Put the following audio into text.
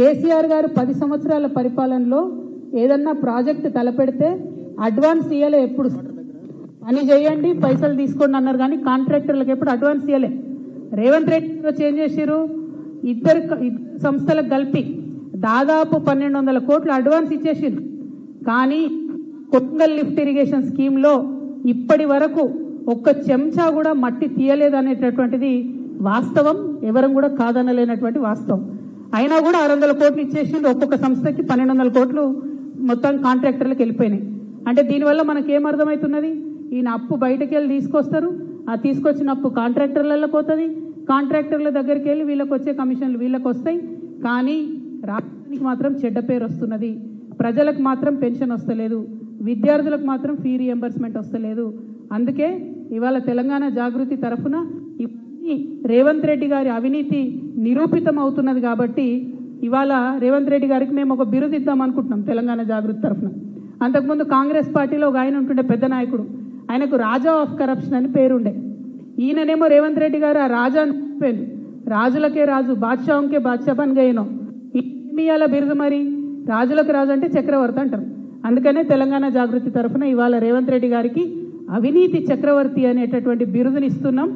కేసీఆర్ గారు 10 సంవత్సరాల పరిపాలనలో ఏదన్నా ప్రాజెక్ట్ తలపెడితే అడ్వాన్స్ ఇయ్యలే, ఎప్పుడు పని చేయండి పైసలు తీసుకోండి అన్నారు, కానీ కాంట్రాక్టర్లకు ఎప్పుడు అడ్వాన్స్ ఇయ్యలే. రేవంత్ రెడ్డి ఏం చేశారు, ఇద్దరు సంస్థలకు కలిపి దాదాపు 1200 కోట్లు అడ్వాన్స్ ఇచ్చేసారు. కానీ కొత్తంగల్ లిఫ్ట్ ఇరిగేషన్ స్కీమ్లో ఇప్పటి వరకు ఒక్క చెంచా కూడా మట్టి తీయలేదనేటటువంటిది వాస్తవం, ఎవరం కూడా కాదనలేనటువంటి వాస్తవం. అయినా కూడా 600 కోట్లు ఇచ్చేసింది, ఒక్కొక్క సంస్థకి 1200 కోట్లు మొత్తం కాంట్రాక్టర్లకు వెళ్ళిపోయినాయి. అంటే దీనివల్ల మనకేం అర్థమవుతున్నది, ఈయన అప్పు బయటకు వెళ్ళి తీసుకొస్తారు, ఆ తీసుకొచ్చిన అప్పు కాంట్రాక్టర్లలో పోతుంది, కాంట్రాక్టర్ల దగ్గరికి వెళ్ళి వీళ్ళకి వచ్చే కమిషన్లు వీళ్ళకి వస్తాయి, కానీ రాష్ట్రానికి మాత్రం చెడ్డ పేరు వస్తున్నది, ప్రజలకు మాత్రం పెన్షన్ వస్తలేదు, విద్యార్థులకు మాత్రం ఫీ రియంబర్స్మెంట్ వస్తలేదు. అందుకే ఇవాళ తెలంగాణ జాగృతి తరఫున రేవంత్ రెడ్డి గారి అవినీతి నిరూపితం అవుతున్నది కాబట్టి ఇవాళ రేవంత్ రెడ్డి గారికి మేము ఒక బిరుదు ఇద్దాం అనుకుంటున్నాం తెలంగాణ జాగృతి తరఫున. అంతకుముందు కాంగ్రెస్ పార్టీలో ఒక ఆయన ఉంటుండే పెద్ద నాయకుడు, ఆయనకు రాజా ఆఫ్ కరప్షన్ అని పేరుండే. ఈయననేమో రేవంత్ రెడ్డి గారు ఆ రాజా అని చెప్పారు, రాజులకే రాజు బాద్షాంకే బాద్షా బన్ గయనో. ఇవాళ బిరుదు మరి రాజులకు రాజు అంటే చక్రవర్తి అంటారు. అందుకనే తెలంగాణ జాగృతి తరఫున ఇవాళ రేవంత్ రెడ్డి గారికి అవినీతి చక్రవర్తి అనేటటువంటి బిరుదుని ఇస్తున్నాం.